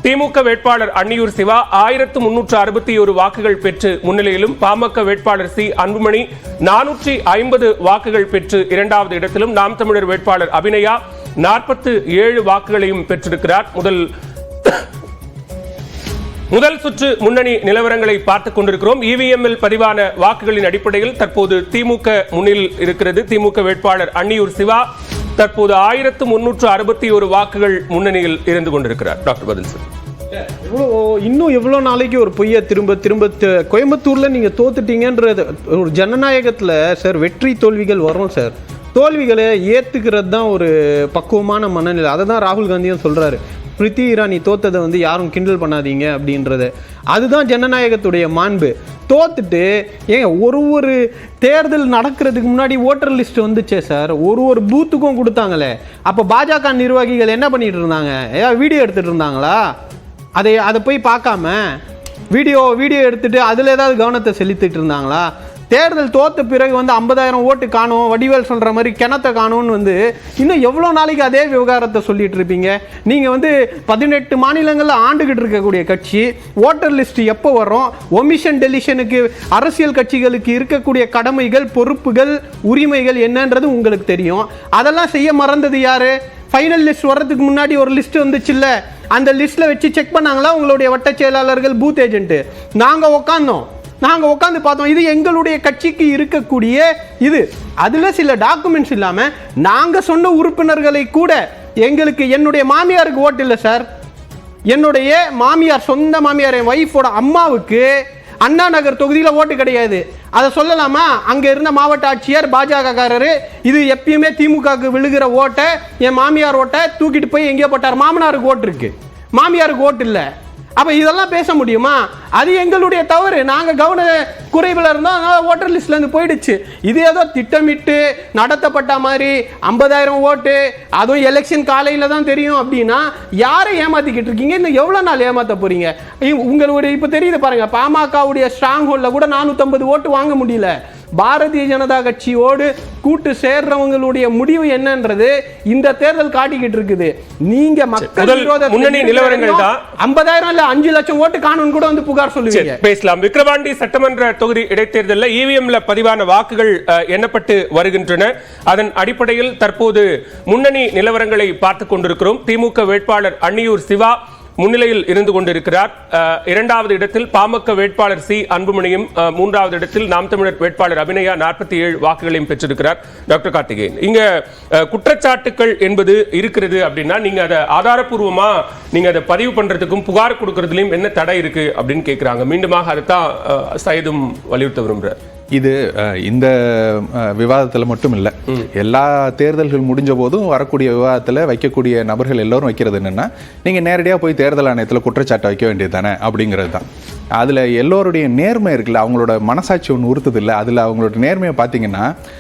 திமுக வேட்பாளர் அன்னியூர் சிவா 1361 வாக்குகள் பெற்று முன்னிலையிலும், பாமக வேட்பாளர் சி அன்புமணி 450 வாக்குகள் பெற்று இரண்டாவது இடத்திலும், நாம் தமிழர் வேட்பாளர் அபிநயா 47 வாக்குகளையும் பெற்றிருக்கிறார். முதல் சுற்று முன்னணி நிலவரங்களை பார்த்துக் கொண்டிருக்கிறோம். இவிஎம்மில் பதிவான வாக்குகளின் அடிப்படையில் தற்போது திமுக முன்னில் இருக்கிறது. திமுக வேட்பாளர் அன்னியூர் சிவா தற்போது 1361 வாக்குகள் முன்னணியில் இருந்து கொண்டிருக்கிறார். டாக்டர் பதில் சார், இன்னும் எவ்வளோ நாளைக்கு ஒரு பொய்யை திரும்ப திரும்ப கோயம்புத்தூர்ல நீங்க தோத்துட்டீங்கன்றது ஒரு ஜனநாயகத்துல சார் வெற்றி தோல்விகள் வரும் சார். தோல்விகளை ஏத்துக்கிறது தான் ஒரு பக்குவமான மனநிலை. அதை தான் ராகுல் காந்தியும் சொல்றாரு, ஸ்மிருதி இரானி தோத்ததை யாரும் கிண்டல் பண்ணாதீங்க அப்படின்றது. அதுதான் ஜனநாயகத்துடைய மாண்பு. தோத்துட்டு ஏங்க ஒரு தேர்தல் நடக்கிறதுக்கு முன்னாடி ஓட்டர் லிஸ்ட் வந்துச்சே சார், ஒரு பூத்துக்கும் கொடுத்தாங்களே. அப்போ பாஜக நிர்வாகிகள் என்ன பண்ணிட்டு இருந்தாங்க? ஏதாவது வீடியோ எடுத்துட்டு இருந்தாங்களா? அதை போய் பார்க்காம வீடியோ எடுத்துட்டு அதில் ஏதாவது கவனத்தை செலுத்திட்டு இருந்தாங்களா? தேர்தல் தோத்த பிறகு 50,000 ஓட்டு காணும், வடிவேல் சொல்ற மாதிரி கிணத்தை காணும்னு இன்னும் எவ்வளோ நாளைக்கு அதே விவகாரத்தை சொல்லிட்டு இருப்பீங்க? நீங்க 18 மாநிலங்களில் ஆண்டுகிட்டு இருக்கக்கூடிய கட்சி, ஓட்டர் லிஸ்ட் எப்போ வரும், ஒமிஷன் டெலிஷனுக்கு அரசியல் கட்சிகளுக்கு இருக்கக்கூடிய கடமைகள், பொறுப்புகள், உரிமைகள் என்னன்றது உங்களுக்கு தெரியும். அதெல்லாம் செய்ய மறந்தது யாரு? ஃபைனல் லிஸ்ட் வர்றதுக்கு முன்னாடி ஒரு லிஸ்ட் வந்துச்சுல்ல, அந்த லிஸ்ட்ல வச்சு செக் பண்ணாங்களா உங்களுடைய வட்ட செயலாளர்கள், பூத் ஏஜென்ட்? நாங்க உட்காந்து பார்த்தோம். இது எங்களுடைய கட்சிக்கு இருக்கக்கூடிய இது. அதுல சில டாக்குமெண்ட்ஸ் இல்லாம நாங்க சொன்ன உறுப்பினர்களை கூட, எங்களுக்கு என்னுடைய மாமியாருக்கு ஓட்டு இல்லை சார். என்னுடைய மாமியார், சொந்த மாமியார், என் வைஃபோட அம்மாவுக்கு அண்ணா நகர் தொகுதியில் ஓட்டு கிடையாது. அதை சொல்லலாமா? அங்க இருந்த மாவட்ட ஆட்சியர் பாஜக காரரு, இது எப்பயுமே திமுகவுக்கு விழுகிற ஓட்டை, என் மாமியார் ஓட்டை தூக்கிட்டு போய் எங்கேயோ போட்டார். மாமனாருக்கு ஓட்டு இருக்கு, மாமியாருக்கு ஓட்டு இல்லை. அப்ப இதெல்லாம் பேச முடியுமா? அது எங்களுடைய தவறு. நாங்க கவன குறைவில் இருந்தோம், ஓட்டர் லிஸ்ட்ல இருந்து போயிடுச்சு. இது ஏதோ திட்டமிட்டு நடத்தப்பட்ட மாதிரி 50,000 ஓட்டு, அதுவும் எலெக்ஷன் காலையில தான் தெரியும் அப்படின்னா யாரை ஏமாத்திக்கிட்டு இருக்கீங்க? இன்னும் எவ்வளவு நாள் ஏமாத்த போறீங்க? உங்களுடைய இப்ப தெரியுது பாருங்க, பாமகவுடைய ஸ்ட்ராங் ஹோல்ட்ல கூட 450 ஓட்டு வாங்க முடியல. பாரதிய ஜனதா கட்சியோடு கூட்டு சேர்றவங்களுடைய முடிவு என்னன்றது இந்த தேர்தல் காட்டிக்கிட்டு இருக்குது. நீங்க மக்கள் விரோத முன்னணி நிலவரங்கள் தான் 50,000 இல்ல 5 லட்சம் ஓட்டு காணும் கூட புகார் சொல்லுவீங்க. பேசலாம். விக்கிரவாண்டி சட்டமன்ற தொகுதி இடைத்தேர்தலில் இவிஎம்ல பதிவான வாக்குகள் எண்ணப்பட்டு வருகின்றன. அதன் அடிப்படையில் தற்போது முன்னணி நிலவரங்களை பார்த்துக் கொண்டிருக்கிறோம். திமுக வேட்பாளர் அன்னியூர் சிவா முன்னிலையில் இருந்து கொண்டிருக்கிறார். இரண்டாவது இடத்தில் பாமக வேட்பாளர் சி அன்புமணியும், மூன்றாவது இடத்தில் நாம் தமிழர் வேட்பாளர் அபிநயா 47 வாக்குகளையும் பெற்றிருக்கிறார். டாக்டர் கார்த்திகேயன், இங்க குற்றச்சாட்டுக்கள் என்பது இருக்கிறது அப்படின்னா நீங்க அதை ஆதாரப்பூர்வமா நீங்க அதை பதிவு பண்றதுக்கும் புகார் கொடுக்கறதுலயும் என்ன தடை இருக்கு அப்படின்னு கேட்கிறாங்க. மீண்டுமாக அதைத்தான் சையதும் வலியுறுத்த விரும்புறார். இது இந்த விவாதத்தில் மட்டும் இல்லை, எல்லா தேர்தல்கள் முடிஞ்ச போதும் வரக்கூடிய விவாதத்தில் வைக்கக்கூடிய நபர்கள் எல்லோரும் வைக்கிறது என்னன்னா, நீங்கள் நேரடியாக போய் தேர்தல் ஆணையத்தில் குற்றச்சாட்டை வைக்க வேண்டியது தானே அப்படிங்கிறது தான். அதில் எல்லோருடைய நேர்மை இருக்குல்ல, அவங்களோட மனசாட்சி ஒன்று உறுத்துது இல்லை, அதில் அவங்களோட நேர்மையை பார்த்தீங்கன்னா